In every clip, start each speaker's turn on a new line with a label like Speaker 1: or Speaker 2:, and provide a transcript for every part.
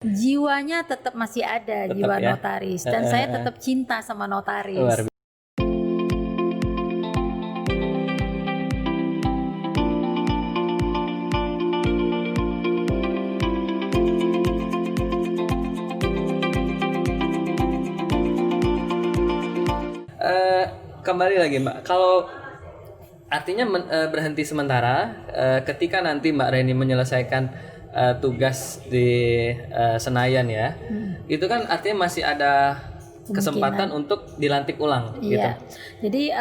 Speaker 1: jiwanya tetap masih ada,
Speaker 2: Tetap
Speaker 1: jiwa
Speaker 2: ya.
Speaker 1: notaris, dan saya tetap cinta sama notaris.
Speaker 2: Luar biasa. Kembali lagi Mbak, kalau artinya berhenti sementara ketika nanti Mbak Reni menyelesaikan tugas di Senayan ya, itu kan artinya masih ada kesempatan untuk dilantik ulang gitu.
Speaker 1: Iya. Jadi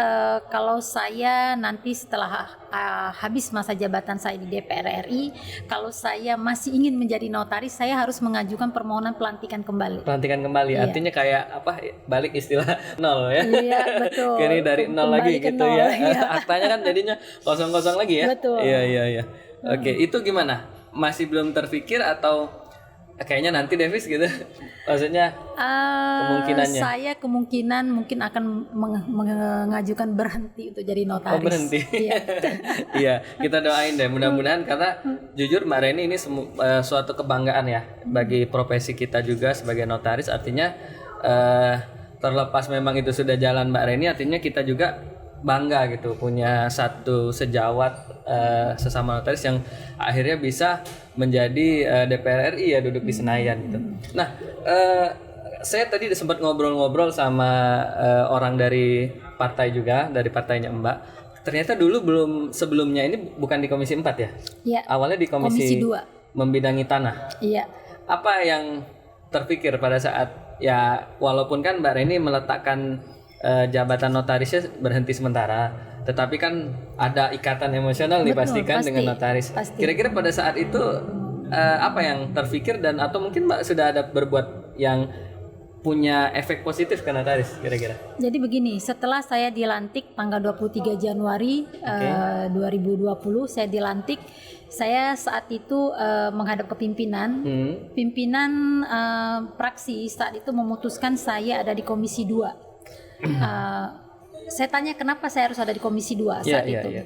Speaker 1: kalau saya nanti setelah habis masa jabatan saya di DPR RI, kalau saya masih ingin menjadi notaris, saya harus mengajukan permohonan pelantikan kembali.
Speaker 2: Pelantikan kembali,
Speaker 1: Iya.
Speaker 2: artinya kayak apa? Balik istilah nol ya.
Speaker 1: Iya, betul.
Speaker 2: Kini dari nol
Speaker 1: Kembali
Speaker 2: lagi
Speaker 1: ke
Speaker 2: gitu
Speaker 1: nol,
Speaker 2: ya.
Speaker 1: iya.
Speaker 2: Aktanya kan jadinya kosong-kosong lagi ya.
Speaker 1: Betul.
Speaker 2: Iya. Oke, itu gimana? Masih belum terpikir atau kayaknya nanti Davis gitu? Maksudnya kemungkinannya?
Speaker 1: Saya kemungkinan mungkin akan mengajukan berhenti untuk jadi notaris.
Speaker 2: Oh, berhenti.
Speaker 1: Iya.
Speaker 2: Iya, kita doain deh mudah-mudahan, karena jujur Mbak Reni ini suatu kebanggaan ya bagi profesi kita juga sebagai notaris. Artinya terlepas memang itu sudah jalan Mbak Reni, artinya kita juga bangga gitu punya satu sejawat sesama notaris yang akhirnya bisa menjadi DPR RI ya, duduk di Senayan gitu. Nah, saya tadi sempat ngobrol-ngobrol sama orang dari partai juga, dari partainya Mbak. Ternyata dulu sebelumnya ini bukan di Komisi 4 ya?
Speaker 1: Iya.
Speaker 2: Awalnya di Komisi
Speaker 1: 2.
Speaker 2: Membidangi tanah.
Speaker 1: Iya.
Speaker 2: Apa yang terpikir pada saat ya, walaupun kan Mbak Reni meletakkan jabatan notarisnya berhenti sementara, tetapi kan ada ikatan emosional nih pastikan dengan notaris.
Speaker 1: Pasti.
Speaker 2: Kira-kira pada saat itu apa yang terpikir, dan atau mungkin Mbak sudah ada berbuat yang punya efek positif ke notaris kira-kira?
Speaker 1: Jadi begini, setelah saya dilantik tanggal 23 Januari 2020, saya dilantik. Saya saat itu menghadap ke pimpinan. Pimpinan praksi saat itu memutuskan saya ada di Komisi 2. Saya tanya kenapa saya harus ada di Komisi 2 saat itu.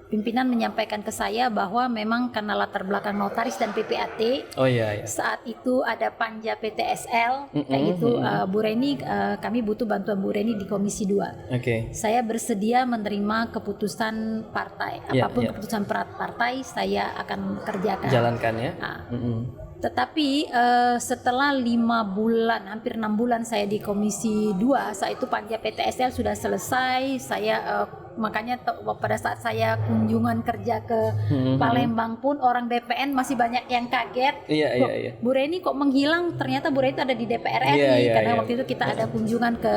Speaker 1: Pimpinan menyampaikan ke saya bahwa memang karena latar belakang notaris dan PPAT. Saat itu ada panja PTSL kayak gitu. Bu Reni, kami butuh bantuan Bu Reni di Komisi 2. Saya bersedia menerima keputusan partai. Apapun keputusan partai saya akan kerjakan.
Speaker 2: Jalankan ya.
Speaker 1: Tetapi setelah 5 bulan, hampir 6 bulan saya di Komisi 2, saat itu panja PTSL sudah selesai. Saya makanya pada saat saya kunjungan kerja ke Palembang pun orang BPN masih banyak yang kaget.
Speaker 2: Iya.
Speaker 1: Bu Reni kok menghilang? Ternyata Bu Reni itu ada di DPR RI karena waktu itu kita ada kunjungan ke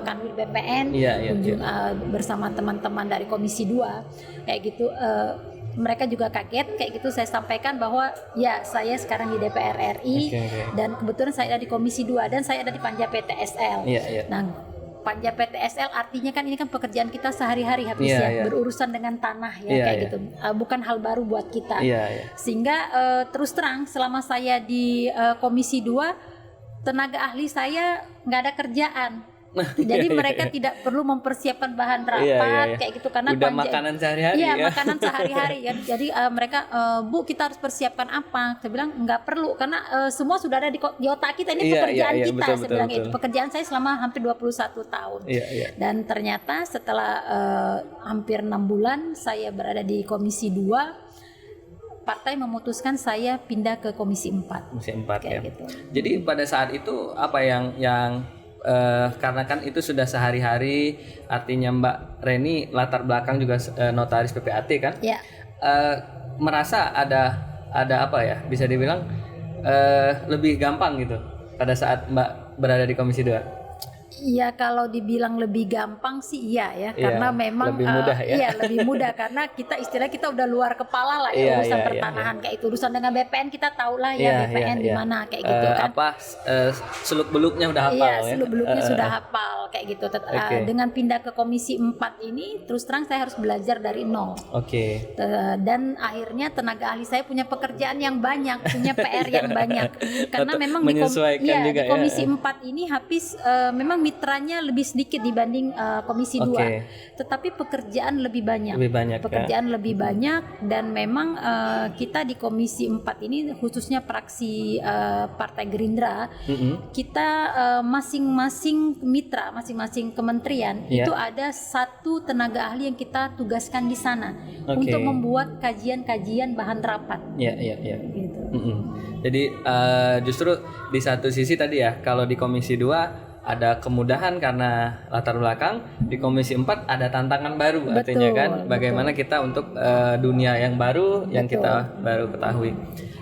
Speaker 1: Kanwil BPN, bersama teman-teman dari Komisi 2 kayak gitu. Mereka juga kaget kayak gitu. Saya sampaikan bahwa ya saya sekarang di DPR RI dan kebetulan saya ada di Komisi 2 dan saya ada di panja PTSL. Nah, panja PTSL artinya kan ini kan pekerjaan kita sehari-hari habis berurusan dengan tanah kayak gitu. Bukan hal baru buat kita. Sehingga terus terang selama saya di Komisi 2, tenaga ahli saya nggak ada kerjaan. Jadi mereka tidak perlu mempersiapkan bahan rapat kayak gitu karena
Speaker 2: udah makanan sehari-hari
Speaker 1: makanan sehari-hari ya. Jadi mereka Bu, kita harus persiapkan apa? Saya bilang nggak perlu karena semua sudah ada di otak kita, ini pekerjaan kita.
Speaker 2: Betul,
Speaker 1: saya bilang itu pekerjaan saya selama hampir 21 tahun. Dan ternyata setelah hampir 6 bulan saya berada di Komisi 2, partai memutuskan saya pindah ke Komisi 4.
Speaker 2: Komisi 4 ya.
Speaker 1: Gitu.
Speaker 2: Jadi pada saat itu apa yang karena kan itu sudah sehari-hari, artinya Mbak Reni latar belakang juga notaris PPAT kan? Merasa ada apa ya, bisa dibilang lebih gampang gitu pada saat Mbak berada di Komisi 2?
Speaker 1: Iya, kalau dibilang lebih gampang sih iya karena memang
Speaker 2: lebih mudah
Speaker 1: lebih mudah karena kita udah luar kepala lah urusan pertanahan kayak itu. Urusan dengan BPN kita tahu lah BPN di mana kayak gitu kan.
Speaker 2: Seluk beluknya udah hafal
Speaker 1: seluk beluknya sudah hafal kayak gitu. Dengan pindah ke Komisi 4 ini terus terang saya harus belajar dari nol. Dan akhirnya tenaga ahli saya punya pekerjaan yang banyak, punya PR yang banyak karena memang di Komisi 4 ini habis memang mitranya lebih sedikit dibanding Komisi 2, tetapi pekerjaan lebih banyak. Pekerjaan lebih banyak, dan memang kita di Komisi 4 ini khususnya fraksi Partai Gerindra, kita masing-masing mitra, masing-masing kementerian itu ada satu tenaga ahli yang kita tugaskan di sana untuk membuat kajian-kajian bahan rapat. Gitu.
Speaker 2: Jadi justru di satu sisi tadi ya, kalau di Komisi 2 ada kemudahan karena latar belakang, di Komisi 4 ada tantangan baru, artinya kan bagaimana kita untuk dunia yang baru yang kita baru ketahui.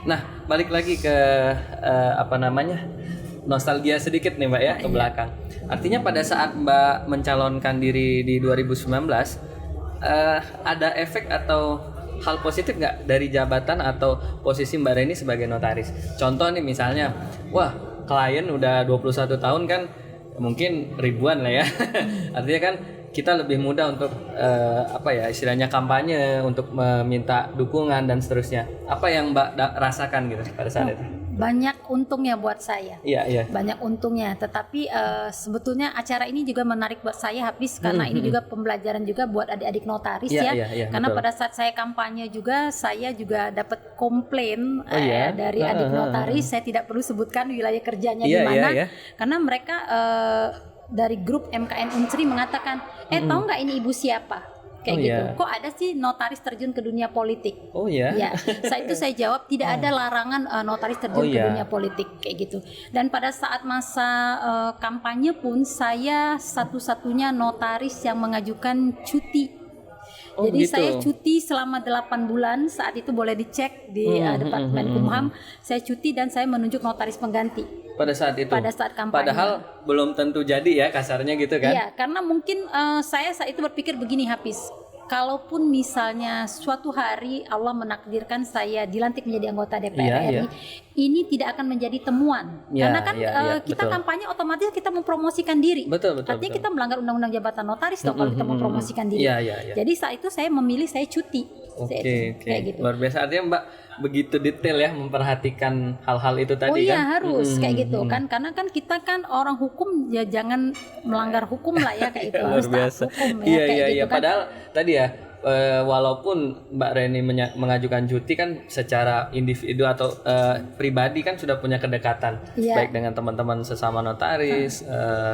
Speaker 2: Nah, balik lagi ke nostalgia sedikit nih Mbak ya, ke belakang. Artinya pada saat Mbak mencalonkan diri di 2019, ada efek atau hal positif nggak dari jabatan atau posisi Mbak Reni sebagai notaris? Contoh nih misalnya, wah klien udah 21 tahun kan, mungkin ribuan lah ya. Artinya kan kita lebih mudah untuk istilahnya kampanye, untuk meminta dukungan dan seterusnya. Apa yang Mbak rasakan gitu pada saat itu?
Speaker 1: Banyak untungnya buat saya. Banyak untungnya, tetapi sebetulnya acara ini juga menarik buat saya, Hafiz, karena ini juga pembelajaran juga buat adik-adik notaris karena betul. Pada saat saya kampanye juga, saya juga dapat komplain dari adik notaris. Saya tidak perlu sebutkan wilayah kerjanya di mana, karena mereka dari grup MKN Unsri mengatakan, tahu nggak ini ibu siapa? Kayak gitu. Kok ada sih notaris terjun ke dunia politik? Ya, saat itu saya jawab tidak ada larangan notaris terjun ke dunia politik kayak gitu. Dan pada saat masa kampanye pun saya satu-satunya notaris yang mengajukan cuti. Jadi saya cuti selama 8 bulan, saat itu boleh dicek di Departemen Kumham. Saya cuti dan saya menunjuk notaris pengganti.
Speaker 2: Pada saat itu? Pada
Speaker 1: saat kampanye.
Speaker 2: Padahal belum tentu jadi ya, kasarnya gitu kan?
Speaker 1: Iya, karena mungkin saya saat itu berpikir begini, Hafiz. Kalaupun misalnya suatu hari Allah menakdirkan saya dilantik menjadi anggota DPR RI, ini tidak akan menjadi temuan. Karena kan kita kampanye otomatis kita mempromosikan diri. Artinya kita melanggar undang-undang jabatan notaris kalau kita mempromosikan diri. Jadi saat itu saya memilih saya cuti.
Speaker 2: Kayak gitu. Luar biasa, artinya Mbak begitu detail ya memperhatikan hal-hal itu tadi kan?
Speaker 1: Harus kayak gitu kan, karena kan kita kan orang hukum, ya jangan melanggar hukum lah ya kayak itu. Harus taat hukum ya kayak gitu kan.
Speaker 2: Padahal tadi ya, walaupun Mbak Reni mengajukan cuti kan secara individu atau pribadi kan sudah punya kedekatan baik dengan teman-teman sesama notaris,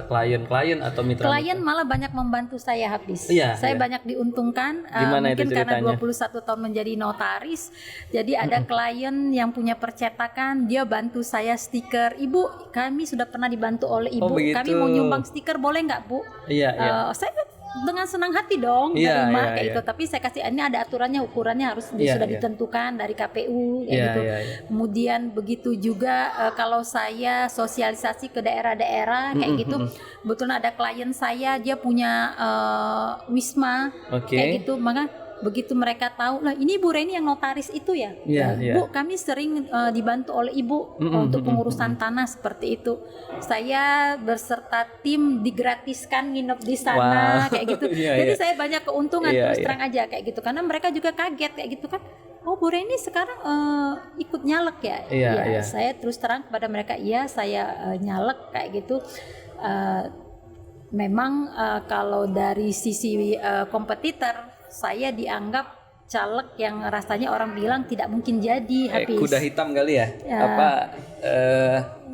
Speaker 2: klien-klien atau mitra.
Speaker 1: Klien malah banyak membantu saya, Hafiz. Saya banyak diuntungkan. Mungkin karena 21 tahun menjadi notaris, jadi ada klien yang punya percetakan, dia bantu saya stiker. Ibu, kami sudah pernah dibantu oleh ibu. Kami mau nyumbang stiker, boleh nggak Bu? Saya dengan senang hati dong terima kayak gitu, tapi saya kasih ini ada aturannya, ukurannya harus sudah ditentukan dari KPU kayak gitu. Kemudian begitu juga kalau saya sosialisasi ke daerah-daerah kayak gitu, kebetulan ada klien saya dia punya wisma kayak gitu, maka begitu mereka tahu lah ini Bu Reni yang notaris itu ya, Bu kami sering dibantu oleh Ibu untuk pengurusan tanah seperti itu. Saya berserta tim digratiskan nginep di sana kayak gitu. Jadi saya banyak keuntungan terus terang aja kayak gitu, karena mereka juga kaget kayak gitu kan. Oh Bu Reni sekarang ikut nyalek ya? Saya terus terang kepada mereka, saya nyalek kayak gitu. Memang kalau dari sisi kompetitor, saya dianggap caleg yang rasanya orang bilang tidak mungkin jadi, Hafiz.
Speaker 2: Kuda hitam kali ya?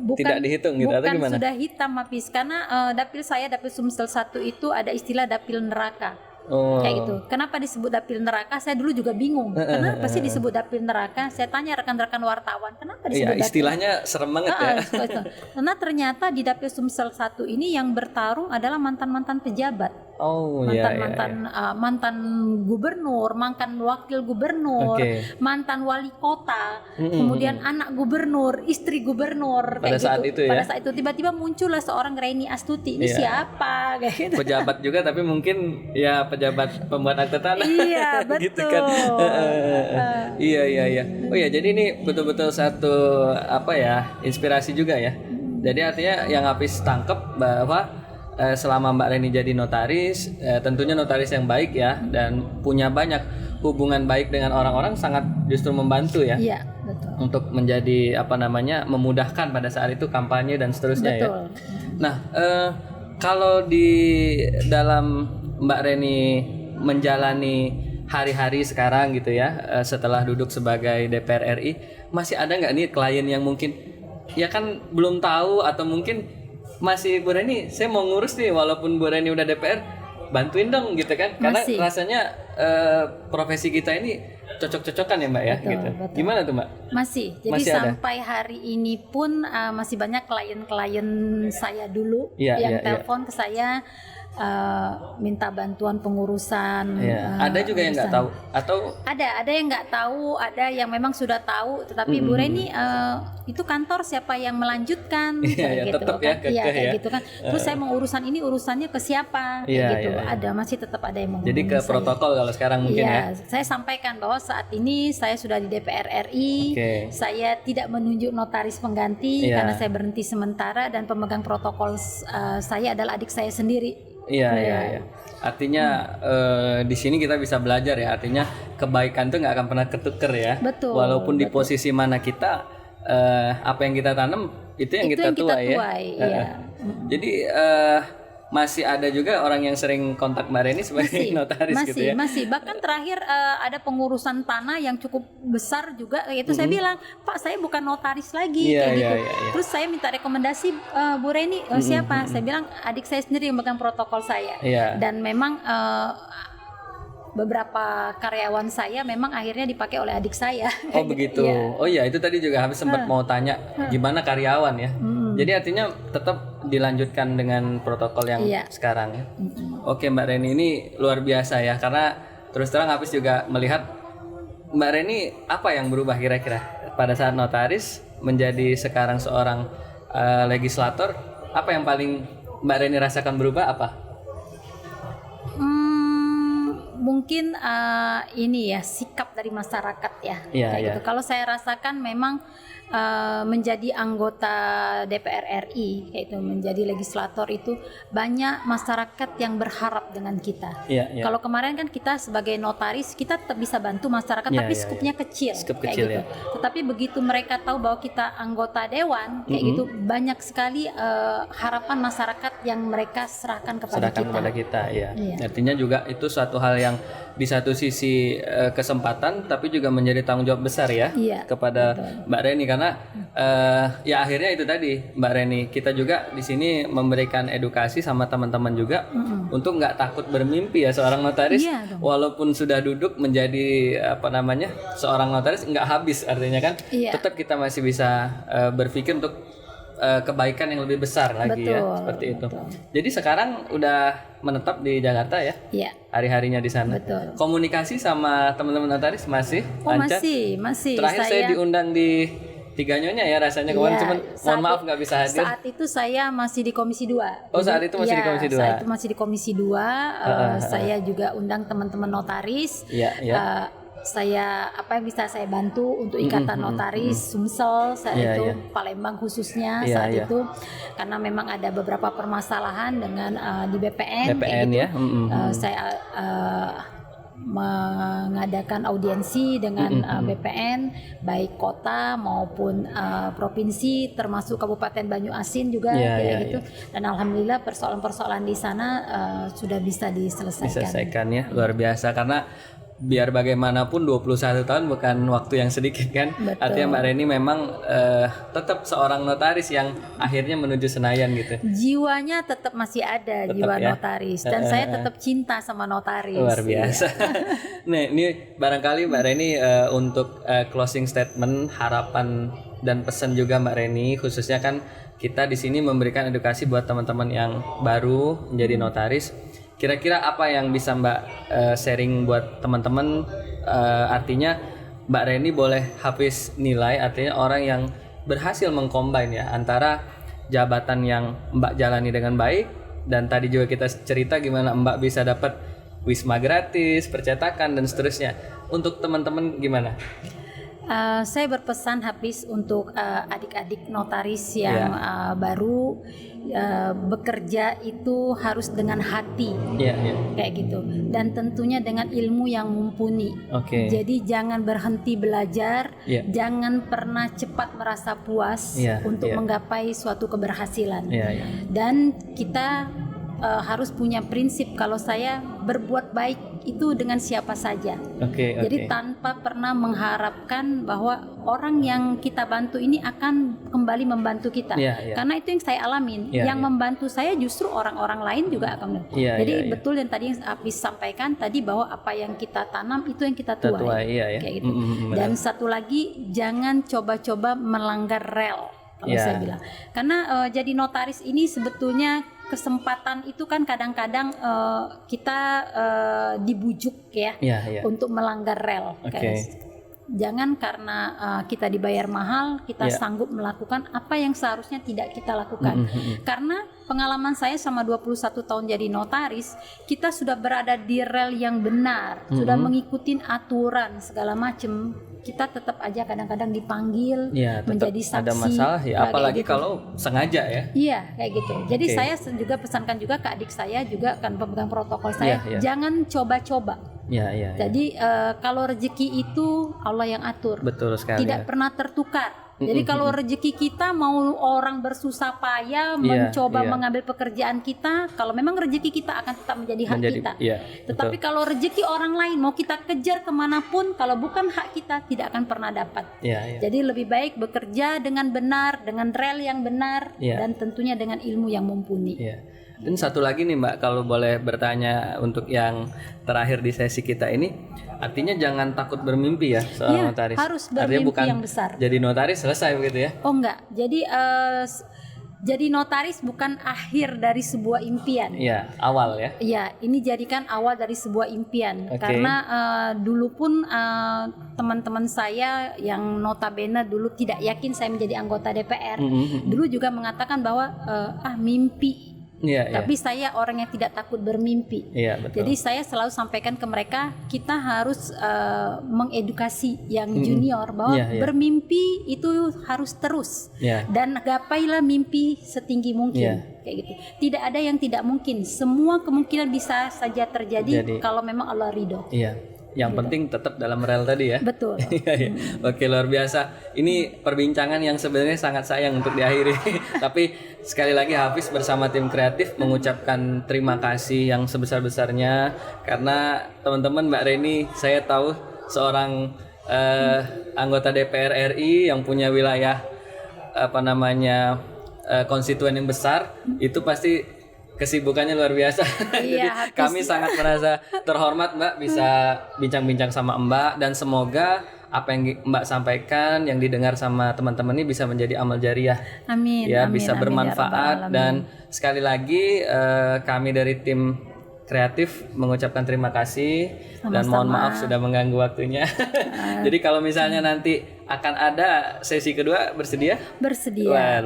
Speaker 2: Tidak dihitung gitu atau gimana?
Speaker 1: Bukan sudah hitam, Hafiz, karena dapil saya, dapil Sumsel 1 itu ada istilah dapil neraka. Kayak gitu. Kenapa disebut dapil neraka? Saya dulu juga bingung. Kenapa sih disebut dapil neraka? Saya tanya rekan-rekan wartawan, kenapa disebut dapil?
Speaker 2: Istilahnya serem banget ya.
Speaker 1: Karena ternyata di dapil Sumsel 1 ini yang bertarung adalah mantan-mantan pejabat. Mantan gubernur, mantan wakil gubernur, mantan wali kota, kemudian anak gubernur, istri gubernur.
Speaker 2: Pada saat itu
Speaker 1: Pada saat itu tiba-tiba muncullah seorang Reni Astuti. Ini siapa? Kayak gitu.
Speaker 2: Pejabat juga, tapi mungkin ya pejabat pembuat akte tanah.
Speaker 1: Iya, betul.
Speaker 2: Gitu kan. Iya. Oh ya, jadi ini betul-betul satu inspirasi juga ya. Jadi artinya yang Hafiz tangkep bahwa selama Mbak Reni jadi notaris, tentunya notaris yang baik ya, dan punya banyak hubungan baik dengan orang-orang, sangat justru membantu ya.
Speaker 1: Iya, betul.
Speaker 2: Untuk menjadi memudahkan pada saat itu kampanye dan seterusnya. Betul. Ya. Nah, Kalau di dalam Mbak Reni menjalani hari-hari sekarang gitu ya, setelah duduk sebagai DPR RI, masih ada nggak nih klien yang mungkin ya kan belum tahu atau mungkin masih, Bu Reni saya mau ngurus nih walaupun Bu Reni udah DPR, bantuin dong gitu kan, karena
Speaker 1: Masih.
Speaker 2: rasanya profesi kita ini cocok-cocokan ya Mbak ya.
Speaker 1: Betul,
Speaker 2: Gitu.
Speaker 1: betul.
Speaker 2: Gimana tuh Mbak?
Speaker 1: Masih. Jadi
Speaker 2: Masih ada?
Speaker 1: sampai hari ini pun masih banyak klien-klien saya dulu
Speaker 2: Iya,
Speaker 1: yang
Speaker 2: iya, iya.
Speaker 1: telepon ke saya minta bantuan pengurusan.
Speaker 2: Iya. Ada juga yang nggak tahu atau
Speaker 1: Ada yang nggak tahu, ada yang memang sudah tahu, tetapi Bu Reni itu kantor siapa yang melanjutkan,
Speaker 2: Iya,
Speaker 1: kayak
Speaker 2: iya,
Speaker 1: gitu
Speaker 2: tetap
Speaker 1: kan,
Speaker 2: ya, kekeh
Speaker 1: iya kayak
Speaker 2: ya.
Speaker 1: gitu kan. Terus saya mau urusan ini, urusannya ke siapa, kayak
Speaker 2: Iya,
Speaker 1: gitu.
Speaker 2: iya, iya.
Speaker 1: Ada, masih tetap ada yang menghubungi
Speaker 2: jadi ke
Speaker 1: saya.
Speaker 2: protokol kalau sekarang mungkin ya.
Speaker 1: Iya, saya sampaikan bahwa saat ini saya sudah di DPR RI,
Speaker 2: Oke.
Speaker 1: saya tidak menunjuk notaris pengganti
Speaker 2: Iya.
Speaker 1: karena saya berhenti sementara dan pemegang protokol saya adalah adik saya sendiri.
Speaker 2: Iya, iya, iya. Artinya di sini kita bisa belajar ya. Artinya kebaikan tuh nggak akan pernah ketuker ya.
Speaker 1: Betul,
Speaker 2: Walaupun di posisi mana kita, apa yang kita tanam itu yang
Speaker 1: Itu
Speaker 2: kita
Speaker 1: yang kita
Speaker 2: tuai ya.
Speaker 1: tuai, iya.
Speaker 2: Jadi masih ada juga orang yang sering kontak Mbak Reni sebagai notaris
Speaker 1: masih,
Speaker 2: gitu ya.
Speaker 1: Masih. Bahkan terakhir ada pengurusan tanah yang cukup besar juga, yaitu saya bilang, Pak saya bukan notaris lagi,
Speaker 2: Iya,
Speaker 1: kayak
Speaker 2: iya,
Speaker 1: gitu.
Speaker 2: iya, iya.
Speaker 1: Terus saya minta rekomendasi Bu Reni, siapa? Saya bilang adik saya sendiri yang megang protokol saya.
Speaker 2: Iya.
Speaker 1: Dan memang beberapa karyawan saya memang akhirnya dipakai oleh adik saya.
Speaker 2: Oh begitu.
Speaker 1: Iya.
Speaker 2: Oh iya, itu tadi juga habis sempat mau tanya gimana karyawan ya. Jadi artinya tetap dilanjutkan dengan protokol yang
Speaker 1: Iya.
Speaker 2: sekarang ya. Oke Mbak Reni, ini luar biasa ya, karena terus terang habis juga melihat Mbak Reni apa yang berubah kira-kira pada saat notaris menjadi sekarang seorang legislator. Apa yang paling Mbak Reni rasakan berubah apa?
Speaker 1: Mungkin ini ya sikap dari masyarakat ya,
Speaker 2: Iya,
Speaker 1: kayak
Speaker 2: iya.
Speaker 1: gitu. Kalau saya rasakan memang menjadi anggota DPR RI, yaitu menjadi legislator itu banyak masyarakat yang berharap dengan kita.
Speaker 2: Iya, iya.
Speaker 1: Kalau kemarin kan kita sebagai notaris kita tetap bisa bantu masyarakat,
Speaker 2: Iya,
Speaker 1: tapi
Speaker 2: iya,
Speaker 1: skupnya kecil,
Speaker 2: Skup
Speaker 1: kayak
Speaker 2: kecil
Speaker 1: gitu.
Speaker 2: ya.
Speaker 1: Tetapi begitu mereka tahu bahwa kita anggota dewan, kayak gitu, banyak sekali harapan masyarakat yang mereka serahkan kepada
Speaker 2: Sedangkan
Speaker 1: kita.
Speaker 2: kepada kita ya.
Speaker 1: Iya.
Speaker 2: Artinya juga itu suatu hal yang di satu sisi kesempatan tapi juga menjadi tanggung jawab besar ya
Speaker 1: Iya,
Speaker 2: kepada Mbak Reni, karena ya akhirnya itu tadi Mbak Reni, kita juga di sini memberikan edukasi sama teman-teman juga untuk nggak takut bermimpi ya seorang notaris.
Speaker 1: Iya dong.
Speaker 2: Walaupun sudah duduk menjadi apa namanya seorang notaris nggak habis, artinya kan
Speaker 1: Iya.
Speaker 2: tetap kita masih bisa berpikir untuk kebaikan yang lebih besar lagi ya,
Speaker 1: Betul,
Speaker 2: seperti itu.
Speaker 1: betul.
Speaker 2: Jadi sekarang udah menetap di Jakarta ya,
Speaker 1: Iya.
Speaker 2: hari-harinya di sana.
Speaker 1: Betul.
Speaker 2: Komunikasi sama teman-teman notaris masih
Speaker 1: Oh
Speaker 2: lancar?
Speaker 1: masih.
Speaker 2: Terakhir saya diundang di Tiga Nyonya ya rasanya kemarin,
Speaker 1: Iya,
Speaker 2: cuman mohon maaf nggak bisa hadir.
Speaker 1: Saat itu saya masih di Komisi 2.
Speaker 2: Oh, saat itu masih di Komisi 2.
Speaker 1: Saat itu masih di Komisi 2. Saya juga undang teman-teman notaris.
Speaker 2: Iya, iya.
Speaker 1: Saya apa yang bisa saya bantu untuk Ikatan Notaris Sumsel saat
Speaker 2: Iya,
Speaker 1: itu,
Speaker 2: iya.
Speaker 1: Palembang khususnya
Speaker 2: Iya,
Speaker 1: saat
Speaker 2: iya.
Speaker 1: itu, karena memang ada beberapa permasalahan dengan di BPN, kayak
Speaker 2: BPN
Speaker 1: gitu.
Speaker 2: ya.
Speaker 1: Saya mengadakan audiensi dengan BPN baik kota maupun provinsi, termasuk Kabupaten Banyuasin juga,
Speaker 2: Iya,
Speaker 1: kayak
Speaker 2: iya,
Speaker 1: gitu. Dan alhamdulillah persoalan-persoalan di sana sudah bisa diselesaikan.
Speaker 2: Diselesaikan ya, luar biasa, karena biar bagaimanapun 21 tahun bukan waktu yang sedikit kan.
Speaker 1: Betul.
Speaker 2: Artinya Mbak Reni memang tetap seorang notaris yang akhirnya menuju Senayan gitu.
Speaker 1: Jiwanya tetap masih ada,
Speaker 2: Tetap
Speaker 1: jiwa
Speaker 2: ya.
Speaker 1: notaris, dan saya tetap cinta sama notaris.
Speaker 2: Luar biasa. Nah, ini barangkali Mbak Reni untuk closing statement, harapan dan pesan juga Mbak Reni, khususnya kan kita di sini memberikan edukasi buat teman-teman yang baru menjadi notaris. Kira-kira apa yang bisa Mbak sharing buat teman-teman? Artinya Mbak Reni boleh habis nilai, artinya orang yang berhasil mengcombine ya antara jabatan yang Mbak jalani dengan baik, dan tadi juga kita cerita gimana Mbak bisa dapat wisma gratis, percetakan dan seterusnya. Untuk teman-teman gimana?
Speaker 1: Saya berpesan habis untuk adik-adik notaris yang baru, bekerja itu harus dengan hati,
Speaker 2: Iya, iya.
Speaker 1: kayak gitu, dan tentunya dengan ilmu yang mumpuni.
Speaker 2: Oke.
Speaker 1: Jadi jangan berhenti belajar,
Speaker 2: Iya.
Speaker 1: jangan pernah cepat merasa puas
Speaker 2: Iya,
Speaker 1: untuk
Speaker 2: iya.
Speaker 1: menggapai suatu keberhasilan.
Speaker 2: Iya, iya.
Speaker 1: Dan kita harus punya prinsip kalau saya berbuat baik itu dengan siapa saja. Jadi tanpa pernah mengharapkan bahwa orang yang kita bantu ini akan kembali membantu kita. Karena itu yang saya alamin. Yang membantu saya justru orang-orang lain juga akan. Jadi betul yang tadi yang Hafiz sampaikan tadi, bahwa apa yang kita tanam itu yang kita tuai. Kayak gitu. Dan satu lagi, jangan coba-coba melanggar rel. Kalau saya bilang, karena jadi notaris ini sebetulnya kesempatan itu kan kadang-kadang kita dibujuk untuk melanggar rel. Jangan karena kita dibayar mahal kita sanggup melakukan apa yang seharusnya tidak kita lakukan. Karena pengalaman saya selama 21 tahun jadi notaris, kita sudah berada di rel yang benar, sudah mengikuti aturan segala macam. Kita tetap aja kadang-kadang dipanggil menjadi saksi. Ada masalah
Speaker 2: apalagi gitu. Kalau sengaja
Speaker 1: kayak gitu. Jadi saya juga pesankan juga ke adik saya juga kan, pemegang protokol saya, jangan coba-coba. Jadi kalau rezeki itu Allah yang atur.
Speaker 2: Betul sekali.
Speaker 1: Tidak pernah tertukar. Jadi kalau rezeki kita mau orang bersusah payah mencoba mengambil pekerjaan kita, kalau memang rezeki kita akan tetap menjadi hak kita. Tetapi kalau rezeki orang lain mau kita kejar kemanapun, kalau bukan hak kita tidak akan pernah dapat. Jadi lebih baik bekerja dengan benar, dengan rel yang benar, dan tentunya dengan ilmu yang mumpuni.
Speaker 2: Dan satu lagi nih Mbak, kalau boleh bertanya untuk yang terakhir di sesi kita ini, artinya jangan takut bermimpi ya seorang notaris.
Speaker 1: Harus bermimpi bukan yang besar.
Speaker 2: Jadi notaris selesai begitu ya?
Speaker 1: Oh enggak, jadi notaris bukan akhir dari sebuah impian.
Speaker 2: Awal ya?
Speaker 1: Iya, ini jadikan awal dari sebuah impian. Karena dulu pun teman-teman saya yang notabene dulu tidak yakin saya menjadi anggota DPR, dulu juga mengatakan bahwa mimpi. Tapi saya orang yang tidak takut bermimpi. Jadi saya selalu sampaikan ke mereka, kita harus mengedukasi yang junior bahwa bermimpi itu harus terus dan gapailah mimpi setinggi mungkin. Kayak gitu. Tidak ada yang tidak mungkin. Semua kemungkinan bisa saja terjadi kalau memang Allah ridho.
Speaker 2: Yang penting tetap dalam rel tadi ya.
Speaker 1: Betul.
Speaker 2: Oke, luar biasa. Ini perbincangan yang sebenarnya sangat sayang untuk diakhiri. Tapi sekali lagi Hafiz bersama tim kreatif mengucapkan terima kasih yang sebesar-besarnya, karena teman-teman Mbak Reni saya tahu seorang anggota DPR RI yang punya wilayah konstituen yang besar, itu pasti kesibukannya luar biasa. Jadi kami sangat merasa terhormat Mbak bisa bincang-bincang sama Mbak, dan semoga apa yang Mbak sampaikan yang didengar sama teman-teman ini bisa menjadi amal jariah.
Speaker 1: Amin.
Speaker 2: Bisa bermanfaat. Dan sekali lagi kami dari tim kreatif mengucapkan terima kasih. Sama-sama. Dan mohon maaf sudah mengganggu waktunya. Jadi kalau misalnya nanti akan ada sesi kedua, bersedia?
Speaker 1: Bersedia.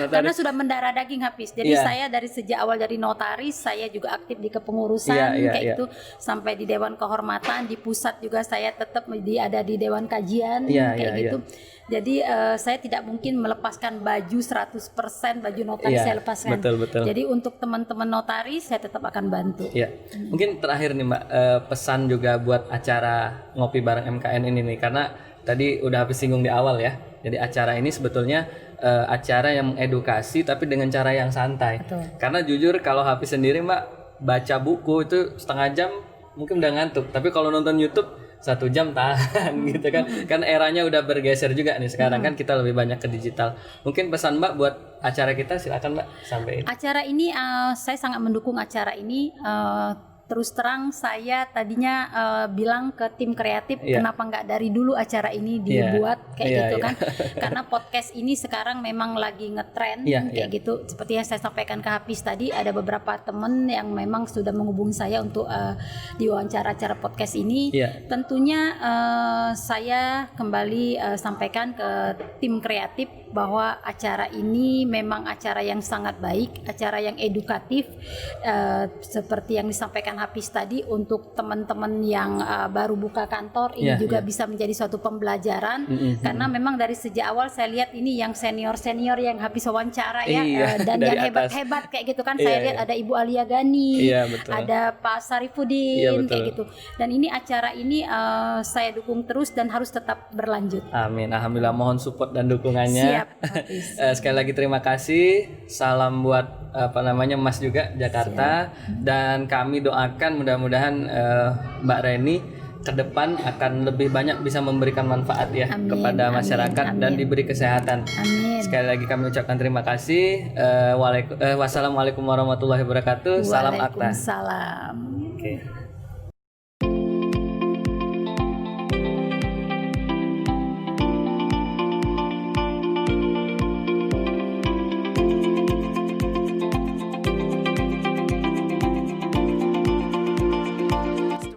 Speaker 1: Karena sudah mendarah daging Hafiz. Jadi saya dari sejak awal dari notaris, saya juga aktif di kepengurusan itu sampai di Dewan Kehormatan, di pusat juga saya tetap ada di Dewan Kajian gitu. Jadi saya tidak mungkin melepaskan baju 100% baju notaris saya lepaskan.
Speaker 2: Betul.
Speaker 1: Jadi untuk teman-teman notaris saya tetap akan bantu.
Speaker 2: Mungkin terakhir nih Mbak, pesan juga buat acara ngopi bareng MKN ini nih, karena tadi udah Hafiz singgung di awal ya. Jadi acara ini sebetulnya acara yang mengedukasi tapi dengan cara yang santai.
Speaker 1: Betul.
Speaker 2: Karena jujur kalau Hafiz sendiri Mbak baca buku itu setengah jam mungkin udah ngantuk. Tapi kalau nonton YouTube 1 jam tahan gitu kan. Kan eranya udah bergeser juga nih sekarang kan kita lebih banyak ke digital. Mungkin pesan Mbak buat acara kita, silakan Mbak sampaikan.
Speaker 1: Acara ini saya sangat mendukung acara ini. Terus terang saya tadinya bilang ke tim kreatif kenapa nggak dari dulu acara ini dibuat kayak gitu kan. Karena podcast ini sekarang memang lagi ngetren kayak gitu. Seperti yang saya sampaikan ke Hafiz tadi, ada beberapa teman yang memang sudah menghubungi saya untuk diwawancara acara podcast ini. Tentunya saya kembali sampaikan ke tim kreatif bahwa acara ini memang acara yang sangat baik, acara yang edukatif, seperti yang disampaikan Hafiz tadi, untuk teman-teman yang baru buka kantor ini juga bisa menjadi suatu pembelajaran. Karena memang dari sejak awal saya lihat ini yang senior-senior yang Hafiz wawancara dan yang hebat-hebat kayak gitu kan. Saya lihat ada Ibu Alia Gani, ada Pak Sarifudin kayak gitu. Dan ini acara ini saya dukung terus dan harus tetap berlanjut.
Speaker 2: Amin. Alhamdulillah, mohon support dan dukungannya. ya. Sekali lagi terima kasih. Salam buat Mas juga Jakarta. Dan kami doakan mudah-mudahan Mbak Reni ke depan akan lebih banyak bisa memberikan manfaat ya kepada masyarakat dan diberi kesehatan.
Speaker 1: Amin.
Speaker 2: Sekali lagi kami ucapkan terima kasih. Wassalamualaikum warahmatullahi wabarakatuh. Salam Akta.
Speaker 1: Waalaikumsalam.
Speaker 2: Oke.